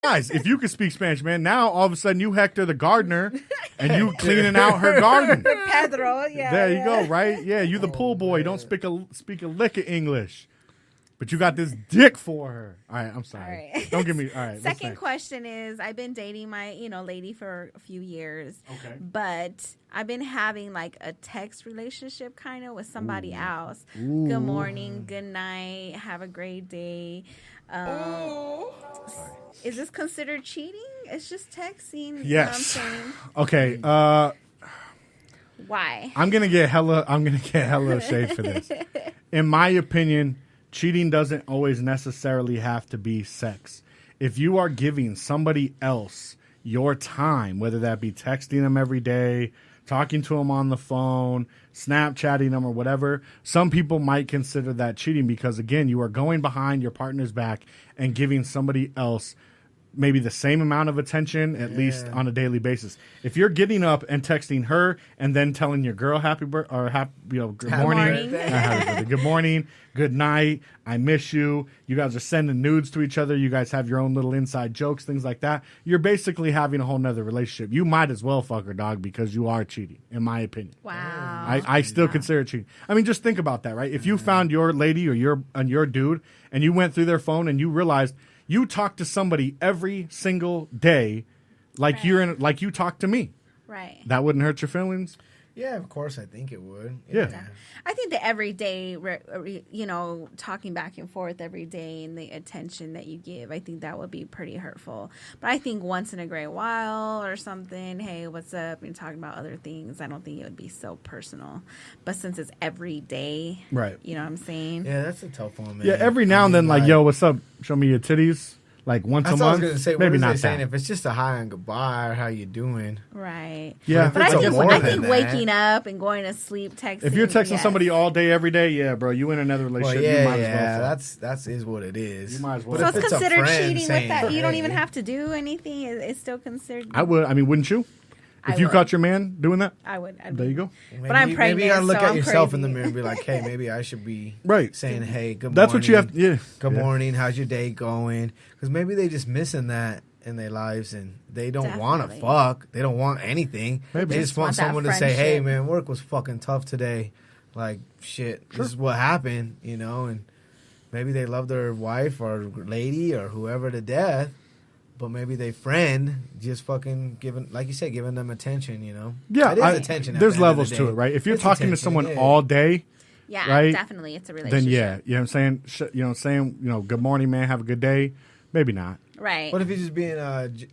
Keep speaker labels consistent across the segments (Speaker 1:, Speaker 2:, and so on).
Speaker 1: Guys, if you could speak Spanish, man, now all of a sudden you Hector the gardener and you cleaning out her garden.
Speaker 2: Pedro, yeah.
Speaker 1: There you go, right? Yeah, you the pool boy. Man. Don't speak a lick of English. But you got this dick for her. All right, I'm sorry.
Speaker 2: All right.
Speaker 1: Don't give me. All right.
Speaker 2: Second question is, I've been dating my, lady for a few years. Okay. But I've been having like a text relationship kind of with somebody else. Ooh. Good morning, good night, have a great day. Is this considered cheating? It's just texting.
Speaker 1: Yes.
Speaker 2: You know what I'm saying?
Speaker 1: Okay.
Speaker 2: Why?
Speaker 1: I'm gonna get hella shade for this. In my opinion, cheating doesn't always necessarily have to be sex. If you are giving somebody else your time, whether that be texting them every day, talking to them on the phone, Snapchatting them or whatever, some people might consider that cheating because, again, you are going behind your partner's back and giving somebody else maybe the same amount of attention, at least on a daily basis. If you're getting up and texting her and then telling your girl good morning, good morning, good night, I miss you. You guys are sending nudes to each other. You guys have your own little inside jokes, things like that. You're basically having a whole nother relationship. You might as well fuck her, dog, because you are cheating, in my opinion.
Speaker 2: Wow.
Speaker 1: I still consider it cheating. I mean, just think about that, right? If you found your lady or your dude and you went through their phone and you realized you talk to somebody every single day, like like you talk to me.
Speaker 2: Right.
Speaker 1: That wouldn't hurt your feelings.
Speaker 3: Yeah, of course, I think it would.
Speaker 1: Yeah.
Speaker 2: I think the everyday, talking back and forth every day and the attention that you give, I think that would be pretty hurtful. But I think once in a great while or something, hey, what's up, and talking about other things, I don't think it would be so personal. But since it's every day,
Speaker 1: right?
Speaker 2: You know what I'm saying?
Speaker 3: Yeah, that's a tough one, man.
Speaker 1: Yeah, every now and then, like, yo, what's up? Show me your titties. Like once a month.
Speaker 3: I was gonna say,
Speaker 1: maybe not
Speaker 3: saying
Speaker 1: that.
Speaker 3: If it's just a hi and goodbye or how you doing,
Speaker 2: right?
Speaker 1: Yeah,
Speaker 2: but I think waking up and going to sleep, texting.
Speaker 1: If you're texting somebody all day, every day, yeah, bro, you in another relationship.
Speaker 3: Well, yeah,
Speaker 1: you might as well.
Speaker 3: That's is what it is.
Speaker 1: You might as well.
Speaker 2: So it's considered cheating with that. You don't even have to do anything. It's still considered.
Speaker 1: I would. I mean, wouldn't you? If you caught your man doing that,
Speaker 2: I would.
Speaker 1: There you go.
Speaker 2: But I'm pregnant.
Speaker 3: Maybe you gotta look at yourself
Speaker 2: crazy.
Speaker 3: in the mirror and be like, "Hey, maybe I should be saying, hey, good morning.
Speaker 1: That's what you have. Yeah.
Speaker 3: Good morning. How's your day going? Because maybe they just missing that in their lives and they don't want to fuck. They don't want anything. Maybe. They just want someone to say, "Hey, man, work was fucking tough today. Like, shit, this is what happened, and maybe they love their wife or lady or whoever to death. But maybe they friend just fucking giving, like you said, giving them attention,
Speaker 1: Yeah,
Speaker 3: it is attention.
Speaker 1: There's levels to it, right? If you're talking to someone all day,
Speaker 2: right? Definitely, it's a relationship.
Speaker 1: Then yeah, you know what I'm saying? Saying, good morning, man, have a good day. Maybe not.
Speaker 2: Right.
Speaker 3: What if you're just being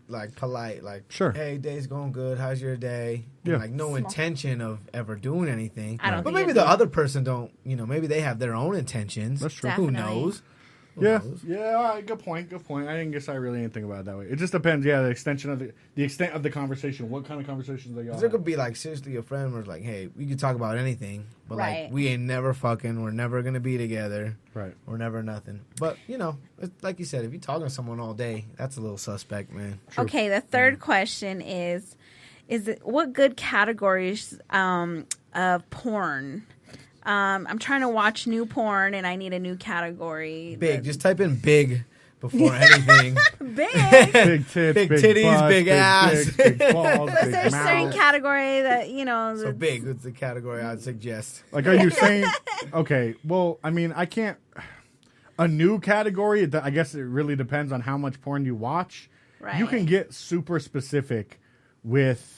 Speaker 3: like polite, like,
Speaker 1: sure,
Speaker 3: hey, day's going good. How's your day?
Speaker 1: Yeah.
Speaker 3: And, like no intention of ever doing anything.
Speaker 2: I don't.
Speaker 3: But maybe the other person don't. Maybe they have their own intentions.
Speaker 1: That's true.
Speaker 2: Definitely.
Speaker 3: Who knows?
Speaker 1: Yeah. All right. Good point. I didn't guess I really didn't think about it that way. It just depends. Yeah, the extent of the conversation. What kind of conversations are y'all?
Speaker 3: There could be like seriously a friend where it's like, hey, we could talk about anything, but like we ain't never fucking. We're never gonna be together.
Speaker 1: Right.
Speaker 3: We're never nothing. But it's, like you said, if you're talking to someone all day, that's a little suspect, man.
Speaker 1: True.
Speaker 2: Okay. The third question is it what good categories of porn? I'm trying to watch new porn, and I need a new category.
Speaker 3: Big. Just type in big before anything.
Speaker 2: Big.
Speaker 1: Big tits,
Speaker 3: big titties,
Speaker 1: butts,
Speaker 3: big ass.
Speaker 1: dicks, big balls,
Speaker 2: Is
Speaker 1: big
Speaker 2: there a certain
Speaker 1: mouth.
Speaker 2: category that,
Speaker 3: So big is the category I'd suggest.
Speaker 1: Like, are you saying, okay, well, I mean, I can't, a new category, I guess it really depends on how much porn you watch.
Speaker 2: Right.
Speaker 1: You can get super specific with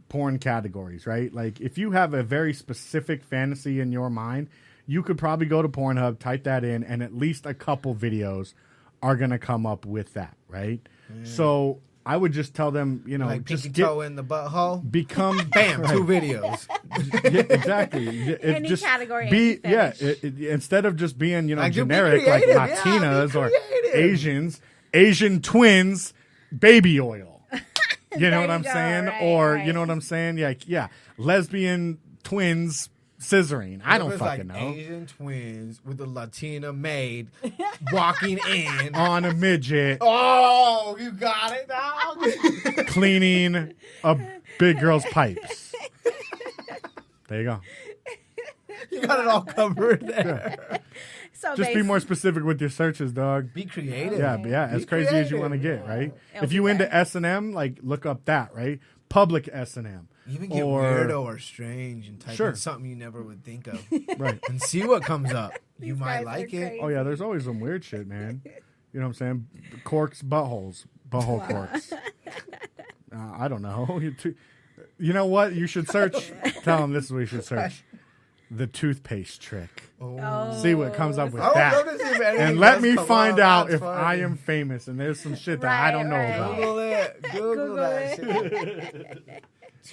Speaker 1: porn categories, right? Like, if you have a very specific fantasy in your mind, you could probably go to Pornhub, type that in, and at least a couple videos are going to come up with that, right? So I would just tell them,
Speaker 3: like
Speaker 1: just
Speaker 3: pinky toe in the butthole.
Speaker 1: become
Speaker 3: Bam,
Speaker 1: right.
Speaker 3: 2 videos.
Speaker 1: Yeah, exactly.
Speaker 2: Any
Speaker 1: just
Speaker 2: category,
Speaker 1: be
Speaker 2: any fetish.
Speaker 1: instead of just being
Speaker 3: Like,
Speaker 1: generic like
Speaker 3: creative,
Speaker 1: Latinas or
Speaker 3: creative.
Speaker 1: Asian twins, baby oil. You know what I'm
Speaker 2: go,
Speaker 1: saying?
Speaker 2: right,
Speaker 1: Or
Speaker 2: right.
Speaker 1: you know what I'm saying? Yeah, lesbian twins scissoring. I don't
Speaker 3: It's
Speaker 1: fucking
Speaker 3: like
Speaker 1: know.
Speaker 3: Asian twins with a Latina maid walking in
Speaker 1: On a midget
Speaker 3: Oh, you got it now.
Speaker 1: cleaning a big girl's pipes. There you go.
Speaker 3: You got it all covered there.
Speaker 1: Yeah.
Speaker 2: So
Speaker 1: Just be more specific with your searches, dog.
Speaker 3: Be creative.
Speaker 1: Yeah, as crazy as you want to get, right?
Speaker 2: It'll
Speaker 1: If you
Speaker 2: be
Speaker 1: into
Speaker 2: there.
Speaker 1: S&M, like look up that, right? Public S&M.
Speaker 3: Even get weirdo or strange and type
Speaker 1: Sure.
Speaker 3: in something you never would think of.
Speaker 1: Right.
Speaker 3: And see what comes up. You
Speaker 2: These
Speaker 3: might
Speaker 2: guys
Speaker 3: like
Speaker 2: are
Speaker 3: it.
Speaker 2: crazy.
Speaker 1: Oh, yeah, there's always some weird shit, man. You know what I'm saying? Corks, buttholes. Butthole corks. I don't know. You know what? You should search. Tell them this is what you should search. The toothpaste trick.
Speaker 3: Oh.
Speaker 1: See what comes up with
Speaker 3: I
Speaker 1: that.
Speaker 3: don't notice if anything
Speaker 1: And let
Speaker 3: does
Speaker 1: me
Speaker 3: come
Speaker 1: find
Speaker 3: up.
Speaker 1: out
Speaker 3: That's
Speaker 1: if
Speaker 3: funny.
Speaker 1: I am famous and there's some shit that I don't know
Speaker 2: Right,
Speaker 1: about.
Speaker 3: Google it. Google
Speaker 2: Google
Speaker 3: that
Speaker 2: it.
Speaker 3: shit.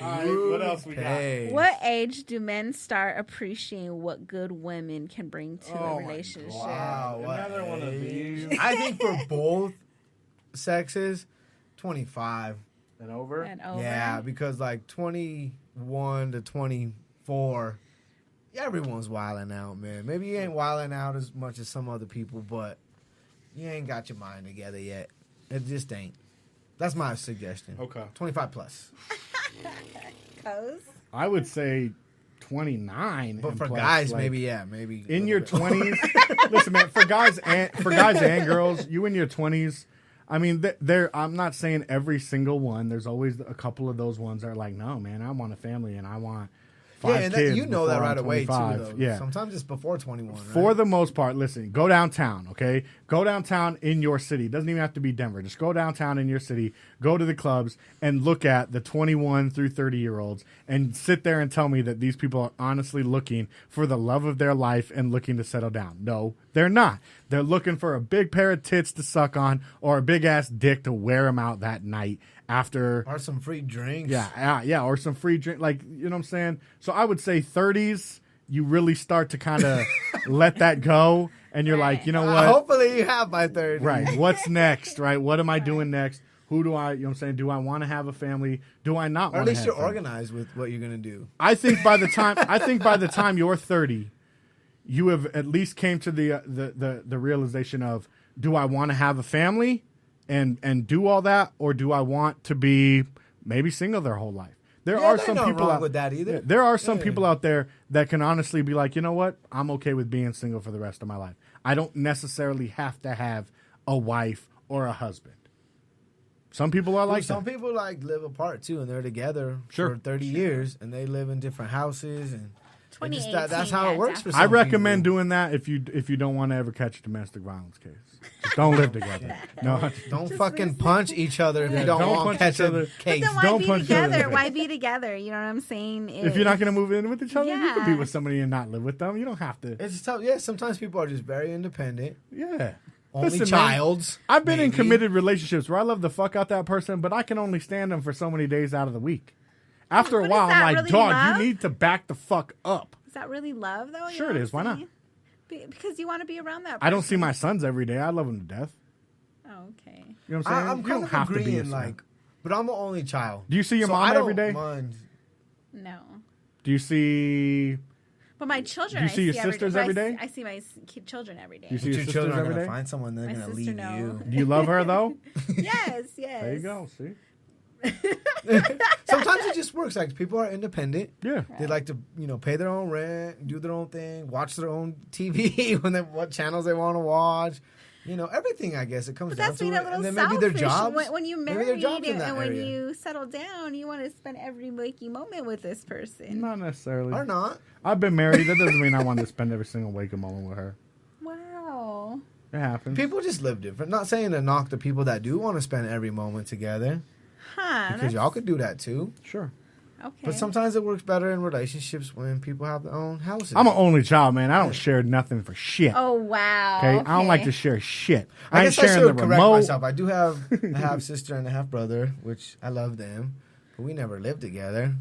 Speaker 1: All right, what else we got?
Speaker 3: Hey.
Speaker 2: What age do men start appreciating what good women can bring to a relationship?
Speaker 3: Wow. what
Speaker 1: Another one of
Speaker 3: age?
Speaker 1: these.
Speaker 3: I think for both sexes, 25.
Speaker 1: And over?
Speaker 2: And over.
Speaker 3: Yeah, because like 21 to 24, everyone's wilding out, man. Maybe you ain't wilding out as much as some other people, but you ain't got your mind together yet. It just ain't. That's my suggestion.
Speaker 1: Okay.
Speaker 3: 25 plus.
Speaker 1: I would say 29.
Speaker 3: But
Speaker 1: and
Speaker 3: for
Speaker 1: plus,
Speaker 3: guys,
Speaker 1: like,
Speaker 3: maybe a
Speaker 1: in your
Speaker 3: little bit.
Speaker 1: 20s. Listen, man, for guys and girls, you in your 20s. I mean, I'm not saying every single one. There's always a couple of those ones that are like, no, man, I want a family and I want 5
Speaker 3: and
Speaker 1: kids.
Speaker 3: you know that
Speaker 1: before
Speaker 3: right
Speaker 1: I'm
Speaker 3: away, too,
Speaker 1: 25.
Speaker 3: though.
Speaker 1: Yeah.
Speaker 3: Sometimes it's before 21, right?
Speaker 1: For the most part, listen, go downtown, okay? Go downtown in your city. It doesn't even have to be Denver. Just go downtown in your city, go to the clubs, and look at the 21 through 30-year-olds and sit there and tell me that these people are honestly looking for the love of their life and looking to settle down. No, they're not. They're looking for a big pair of tits to suck on or a big-ass dick to wear them out that night after...
Speaker 3: Or some free drinks.
Speaker 1: Yeah, or some free drink, like, you know what I'm saying? So I would say 30s, you really start to kind of let that go, and you're like, you know what?
Speaker 3: Hopefully you have by 30.
Speaker 1: Right, what's next, right? What am I doing next? Who do I, you know what I'm saying? Do I want to have a family? Do I not
Speaker 3: Or
Speaker 1: want
Speaker 3: at
Speaker 1: to have
Speaker 3: least you're
Speaker 1: a family?
Speaker 3: organized with what you're going to do.
Speaker 1: I think by the time you're 30, you have at least came to the realization of, do I want to have a family and do all that, or do I want to be maybe single their whole life? There are some people
Speaker 3: wrong
Speaker 1: out
Speaker 3: with that either.
Speaker 1: Yeah, there are some people out there that can honestly be like, you know what? I'm okay with being single for the rest of my life. I don't necessarily have to have a wife or a husband. Some people are like
Speaker 3: some
Speaker 1: that.
Speaker 3: people like live apart too, and they're together for 30 years, and they live in different houses, and it just, that's how it works for some
Speaker 1: I recommend
Speaker 3: people.
Speaker 1: doing that if you don't want to ever catch a domestic violence case. Just don't live together. No,
Speaker 3: Don't fucking punch each other if you don't
Speaker 1: don't
Speaker 3: want to
Speaker 1: punch
Speaker 3: catch
Speaker 1: each other.
Speaker 3: a case.
Speaker 2: Then why
Speaker 1: Don't
Speaker 2: be
Speaker 1: punch each other in the
Speaker 2: together?
Speaker 1: face.
Speaker 2: Why be together? You know what I'm saying?
Speaker 1: if you're not going to move in with each other, you can be
Speaker 2: Yeah.
Speaker 1: with somebody and not live with them. You don't have to.
Speaker 3: It's tough. Yeah, sometimes people are just very independent.
Speaker 1: Yeah.
Speaker 3: Only
Speaker 1: Listen, man,
Speaker 3: childs.
Speaker 1: I've been in
Speaker 3: maybe.
Speaker 1: committed relationships where I love the fuck out that person, but I can only stand them for so many days out of the week. After a
Speaker 2: But is
Speaker 1: while, I'm
Speaker 2: that
Speaker 1: like,
Speaker 2: really
Speaker 1: dog,
Speaker 2: love?
Speaker 1: you need to back the fuck up.
Speaker 2: Is that really love, though? You
Speaker 1: Sure
Speaker 2: know
Speaker 1: it
Speaker 2: what
Speaker 1: is.
Speaker 2: I'm
Speaker 1: Why not?
Speaker 2: saying? Because you want to be around that person.
Speaker 1: I don't see my sons every day. I love them to death.
Speaker 2: Oh, okay.
Speaker 1: You know what I'm saying?
Speaker 3: I'm
Speaker 1: You
Speaker 3: kind
Speaker 1: don't
Speaker 3: of
Speaker 1: have to be
Speaker 3: agreeing,
Speaker 1: a son.
Speaker 3: like, but I'm the only child.
Speaker 1: Do you see your
Speaker 3: So
Speaker 1: mom
Speaker 3: I don't
Speaker 1: every day?
Speaker 3: mind.
Speaker 2: No.
Speaker 1: Do you see?
Speaker 2: But my children,
Speaker 1: Do you see your
Speaker 2: every
Speaker 1: sisters
Speaker 2: but
Speaker 1: every day?
Speaker 2: I see my children every day.
Speaker 1: You see
Speaker 3: But
Speaker 1: your
Speaker 3: your
Speaker 1: sisters
Speaker 3: children are
Speaker 1: every
Speaker 3: going to
Speaker 1: day?
Speaker 3: find someone, they're
Speaker 2: My
Speaker 3: going to
Speaker 2: sister,
Speaker 3: leave
Speaker 2: no.
Speaker 3: you.
Speaker 1: Do you love her though?
Speaker 2: Yes, yes.
Speaker 1: There you go. See?
Speaker 3: Sometimes it just works. Like, people are independent.
Speaker 1: Yeah.
Speaker 3: They like to, pay their own rent, do their own thing, watch their own TV what channels they want to watch. Everything, I guess, it comes
Speaker 2: But
Speaker 3: down
Speaker 2: that's
Speaker 3: to
Speaker 2: being
Speaker 3: it.
Speaker 2: a little
Speaker 3: and then
Speaker 2: selfish.
Speaker 3: maybe their jobs.
Speaker 2: When you
Speaker 3: maybe
Speaker 2: marry
Speaker 3: their jobs in
Speaker 2: and
Speaker 3: that
Speaker 2: when
Speaker 3: area.
Speaker 2: you settle down, you want to spend every waking moment with this person.
Speaker 1: Not necessarily.
Speaker 3: Or not.
Speaker 1: I've been married. That doesn't mean I want to spend every single waking moment with her.
Speaker 2: Wow.
Speaker 1: It happens.
Speaker 3: People just live different. Not saying to knock the people that do want to spend every moment together.
Speaker 2: Huh.
Speaker 3: Because y'all could do that too.
Speaker 1: Sure.
Speaker 2: Okay.
Speaker 3: But sometimes it works better in relationships when people have their own houses.
Speaker 1: I'm an only child, man. I don't share nothing for shit.
Speaker 2: Oh, wow.
Speaker 1: Okay? I don't like to share shit.
Speaker 3: I
Speaker 1: ain't
Speaker 3: guess I
Speaker 1: sharing the
Speaker 3: should correct
Speaker 1: remote.
Speaker 3: myself. I do have a half sister and a half brother, which I love them, but we never lived together.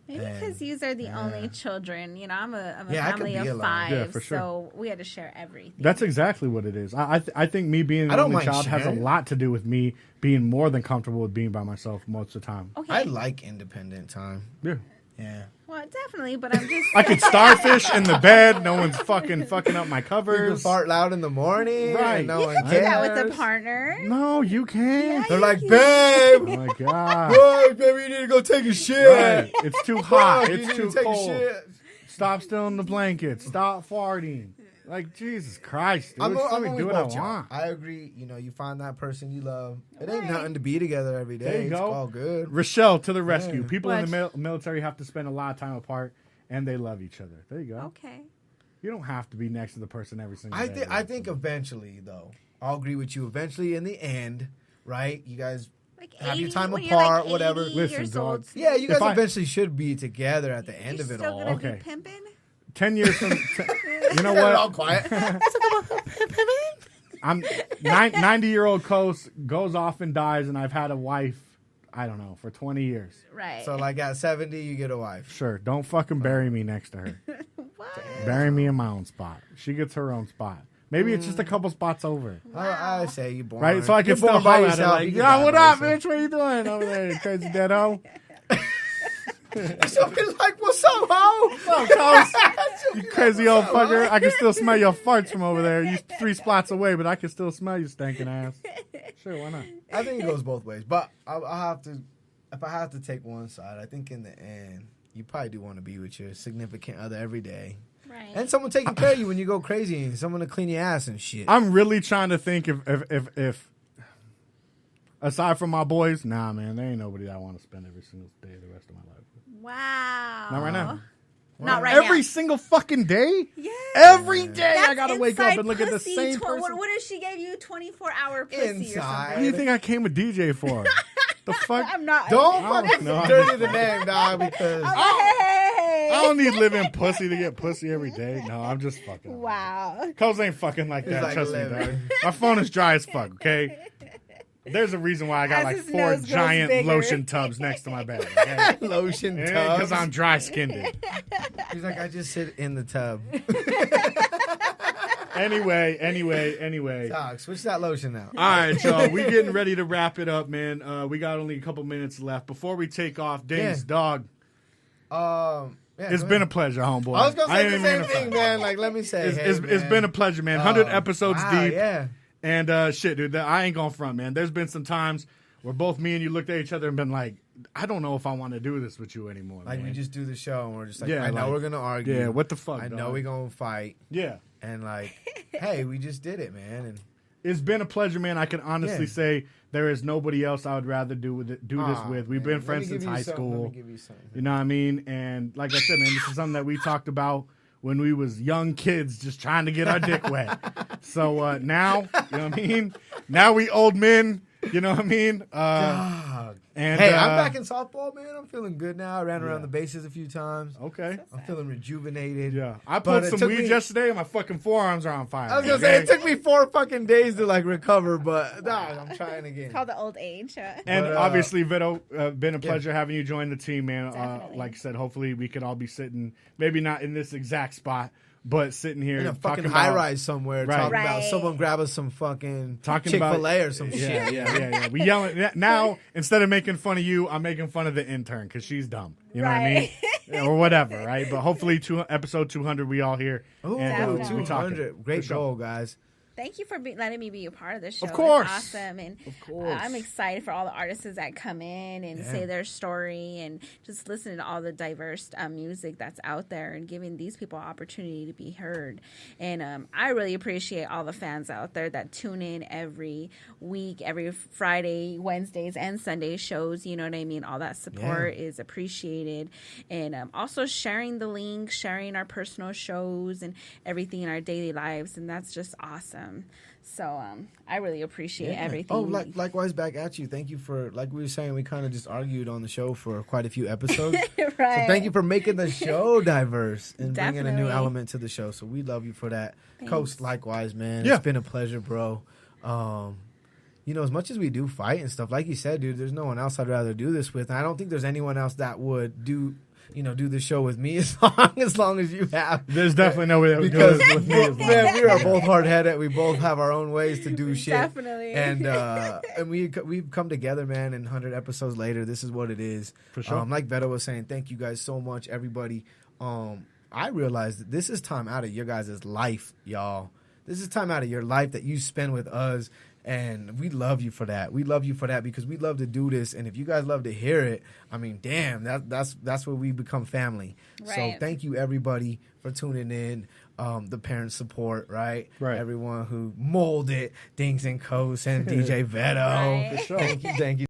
Speaker 2: Maybe because you are the only children. I'm a
Speaker 3: Yeah, I could
Speaker 2: family
Speaker 3: be
Speaker 2: of
Speaker 3: alone.
Speaker 2: 5,
Speaker 1: Yeah, for sure.
Speaker 2: so we had to share everything.
Speaker 1: That's exactly what it is. I think me being
Speaker 3: I
Speaker 1: an
Speaker 3: don't
Speaker 1: only
Speaker 3: mind
Speaker 1: child has a
Speaker 3: sharing.
Speaker 1: lot to do with me being more than comfortable with being by myself most of the time.
Speaker 2: Okay.
Speaker 3: I like independent time.
Speaker 1: Yeah.
Speaker 3: Yeah.
Speaker 2: Well, definitely, but I'm just.
Speaker 1: I could starfish in the bed. No one's fucking up my
Speaker 3: You can
Speaker 1: covers.
Speaker 3: fart loud in the morning.
Speaker 1: Right.
Speaker 3: And no
Speaker 2: You
Speaker 3: one
Speaker 2: can do
Speaker 3: cares.
Speaker 2: that with a partner.
Speaker 1: No, you can't.
Speaker 3: They're like,
Speaker 2: you
Speaker 3: babe,
Speaker 1: Oh my god.
Speaker 3: whoa, baby, you need to go take a shit.
Speaker 1: Right. It's too hot.
Speaker 3: Fuck, you
Speaker 1: It's
Speaker 3: need
Speaker 1: too
Speaker 3: to take
Speaker 1: cold.
Speaker 3: a shit.
Speaker 1: Stop stealing the blankets. Stop farting. Like, Jesus Christ, dude.
Speaker 3: I'm
Speaker 1: Let me
Speaker 3: with
Speaker 1: do what I
Speaker 3: both y'all.
Speaker 1: want.
Speaker 3: I agree. You know, you find that person you love. It ain't nothing to be together every day.
Speaker 1: There you
Speaker 3: It's
Speaker 1: go.
Speaker 3: all good.
Speaker 1: Rochelle to the rescue.
Speaker 3: Yeah.
Speaker 1: People in the military have to spend a lot of time apart, and they love each other. There you go.
Speaker 2: Okay.
Speaker 1: You don't have to be next to the person every single day.
Speaker 3: I think eventually, though, I'll agree with you. Eventually, in the end, right? You guys
Speaker 2: Like
Speaker 3: have
Speaker 2: 80,
Speaker 3: your time
Speaker 2: when
Speaker 3: apart,
Speaker 2: you're like
Speaker 3: whatever.
Speaker 2: 80
Speaker 1: Listen,
Speaker 2: years
Speaker 1: dog.
Speaker 2: old,
Speaker 3: Yeah, you guys
Speaker 1: If I-
Speaker 3: eventually should be together at the end
Speaker 2: you're
Speaker 3: of it
Speaker 2: still
Speaker 3: all.
Speaker 2: gonna
Speaker 1: Okay.
Speaker 2: be pimping?
Speaker 1: 10 years from... you know
Speaker 3: All
Speaker 1: what?
Speaker 3: quiet.
Speaker 1: I'm 90-year-old Coast goes off and dies, and I've had a wife, I don't know, for 20 years.
Speaker 2: Right.
Speaker 3: So, like, at 70, you get a wife.
Speaker 1: Sure, don't fucking bury me next to her.
Speaker 2: What?
Speaker 1: Bury me in my own spot. She gets her own spot. Maybe it's just a couple spots over.
Speaker 3: I say you born.
Speaker 1: Right? So I
Speaker 3: You're
Speaker 1: can still
Speaker 3: born by
Speaker 1: holler at her
Speaker 3: yourself,
Speaker 1: like,
Speaker 3: you can
Speaker 1: yo,
Speaker 3: die
Speaker 1: what
Speaker 3: by
Speaker 1: up,
Speaker 3: yourself.
Speaker 1: bitch? What you doing over there, you crazy dead hoe?
Speaker 3: She'll be like, what's up, ho?
Speaker 1: What's up, Coast? You crazy old fucker. I can still smell your farts from over there. You 3 spots away, but I can still smell you stinking ass. Sure, why not?
Speaker 3: I think it goes both ways. But I'll have to, if I have to take one side, I think in the end, you probably do want to be with your significant other every day.
Speaker 2: Right.
Speaker 3: And someone taking care of you when you go crazy and someone to clean your ass and shit.
Speaker 1: I'm really trying to think if aside from my boys, nah, man, there ain't nobody I want to spend every single day of the rest of my life with.
Speaker 2: Wow.
Speaker 1: Not right now.
Speaker 2: Not right now.
Speaker 1: Every single fucking day?
Speaker 2: Yeah.
Speaker 1: Every day
Speaker 2: That's
Speaker 1: I gotta wake up
Speaker 2: inside
Speaker 1: and look at the
Speaker 2: pussy.
Speaker 1: same person.
Speaker 2: What if she gave you 24-hour pussy or
Speaker 3: Inside.
Speaker 1: What do you
Speaker 2: something?
Speaker 1: think I came with DJ for? The fuck?
Speaker 2: I'm not.
Speaker 3: Don't
Speaker 1: I don't
Speaker 3: fucking
Speaker 1: know.
Speaker 3: dirty the name, dog, because
Speaker 2: Hey.
Speaker 1: I don't need living pussy to get pussy every day. No, I'm just fucking.
Speaker 2: Wow.
Speaker 1: Coles ain't fucking like that.
Speaker 3: like
Speaker 1: Trust me,
Speaker 3: 11.
Speaker 1: dog. My phone is dry as fuck, okay? There's a reason why I got
Speaker 2: As
Speaker 1: like
Speaker 2: his
Speaker 1: 4
Speaker 2: nose grows
Speaker 1: giant
Speaker 2: bigger.
Speaker 1: lotion tubs next to my bed, okay?
Speaker 3: lotion
Speaker 1: Because
Speaker 3: tubs.
Speaker 1: I'm dry skinned.
Speaker 3: He's like, I just sit in the tub.
Speaker 1: Anyway.
Speaker 3: Dog, switch that lotion out.
Speaker 1: All right, y'all. We getting ready to wrap it up, man. We got only a couple minutes left. Before we take off, Dings,
Speaker 3: Yeah.
Speaker 1: dog,
Speaker 3: Yeah,
Speaker 1: it's been a pleasure, homeboy.
Speaker 3: I was gonna say
Speaker 1: ain't
Speaker 3: the
Speaker 1: even
Speaker 3: same
Speaker 1: gonna
Speaker 3: thing,
Speaker 1: front.
Speaker 3: man. Like, let me say,
Speaker 1: It's been a pleasure, man. 100 episodes deep.
Speaker 3: Yeah.
Speaker 1: And shit, dude, I ain't going front, man. There's been some times where both me and you looked at each other and been like, I don't know if I want to do this with you anymore.
Speaker 3: Like,
Speaker 1: man.
Speaker 3: we just do the show and we're just like,
Speaker 1: Yeah,
Speaker 3: I know
Speaker 1: like,
Speaker 3: we're gonna argue.
Speaker 1: yeah, what the fuck,
Speaker 3: I know
Speaker 1: dog?
Speaker 3: we're gonna fight.
Speaker 1: Yeah.
Speaker 3: And like, hey, we just did it, man. And
Speaker 1: It's been a pleasure, man. I can honestly
Speaker 3: Yeah.
Speaker 1: say there is nobody else I would rather do this with. We've been friends since high school.
Speaker 3: Let me give you something.
Speaker 1: You know what I mean? And like I said, man, this is something that we talked about when we was young kids just trying to get our dick wet. So now, you know what I mean? Now we old men, you know what I mean?
Speaker 3: God.
Speaker 1: And
Speaker 3: Hey, I'm back in softball, man. I'm feeling good now. I ran around
Speaker 1: Yeah.
Speaker 3: the bases a few times.
Speaker 1: Okay.
Speaker 3: I'm feeling rejuvenated.
Speaker 1: Yeah. I
Speaker 3: But
Speaker 1: pulled
Speaker 3: it
Speaker 1: some
Speaker 3: took
Speaker 1: weed
Speaker 3: me-
Speaker 1: yesterday and my fucking forearms are on fire.
Speaker 3: I was gonna say it took me 4 fucking days to like recover, but nah, I'm trying again.
Speaker 2: Called the old age.
Speaker 1: And
Speaker 3: But,
Speaker 1: obviously, Vito, been a pleasure having you join the team, man.
Speaker 2: Definitely.
Speaker 1: Like I said, hopefully we could all be sitting, maybe not in this exact spot, but sitting here
Speaker 3: In a
Speaker 1: talking
Speaker 3: fucking
Speaker 1: about,
Speaker 3: high rise somewhere,
Speaker 1: Right.
Speaker 3: talking about
Speaker 2: Right.
Speaker 3: someone grab us some fucking
Speaker 1: Talking
Speaker 3: Chick-fil-A
Speaker 1: about-
Speaker 3: or some
Speaker 1: Yeah,
Speaker 3: shit.
Speaker 1: yeah. We yelling now. Instead of making fun of you, I'm making fun of the intern because she's dumb. You know what I mean?
Speaker 2: Right.
Speaker 1: Yeah, or whatever, right? But hopefully, episode 200, we all here.
Speaker 3: Ooh,
Speaker 1: and
Speaker 2: Definitely.
Speaker 1: we talking.
Speaker 3: 200. Great
Speaker 1: For sure.
Speaker 3: goal, guys.
Speaker 2: Thank you for letting me be a part of this show.
Speaker 1: Of course.
Speaker 2: It's awesome. And
Speaker 1: Of course.
Speaker 2: I'm excited for all the artists that come in and say their story and just listen to all the diverse music that's out there and giving these people an opportunity to be heard. And I really appreciate all the fans out there that tune in every week, every Friday, Wednesdays, and Sunday shows. You know what I mean? All that support is appreciated. And also sharing the links, sharing our personal shows and everything in our daily lives. And that's just awesome. So I really appreciate everything.
Speaker 3: Oh, likewise back at you. Thank you for, like we were saying, we kind of just argued on the show for quite a few episodes.
Speaker 2: Right.
Speaker 3: So thank you for making the show diverse and bringing a new
Speaker 2: Definitely.
Speaker 3: element to the show. So we love you for that.
Speaker 2: Thanks.
Speaker 3: Coast, likewise, man.
Speaker 1: Yeah.
Speaker 3: It's been a pleasure, bro. You know, as much as we do fight and stuff, like you said, dude, there's no one else I'd rather do this with. And I don't think there's anyone else that would do the show with me as long as you have.
Speaker 1: There's definitely no way that we do
Speaker 3: Because
Speaker 1: this with me. as well.
Speaker 3: man, we are both hard headed. We both have our own ways to do shit.
Speaker 2: Definitely.
Speaker 3: And we've come together, man. And 100 episodes later, this is what it is.
Speaker 1: For sure.
Speaker 3: Like Beto was saying, thank you guys so much, everybody. I realized that this is time out of your guys' life, y'all. This is time out of your life that you spend with us And we love you for that. We love you for that because we love to do this. And if you guys love to hear it, I mean, damn, that's where we become family. Right. So thank you, everybody, for tuning in. The parent support, right? Everyone who molded Dings and Coast and DJ Veto.
Speaker 2: Right.
Speaker 3: Thank you.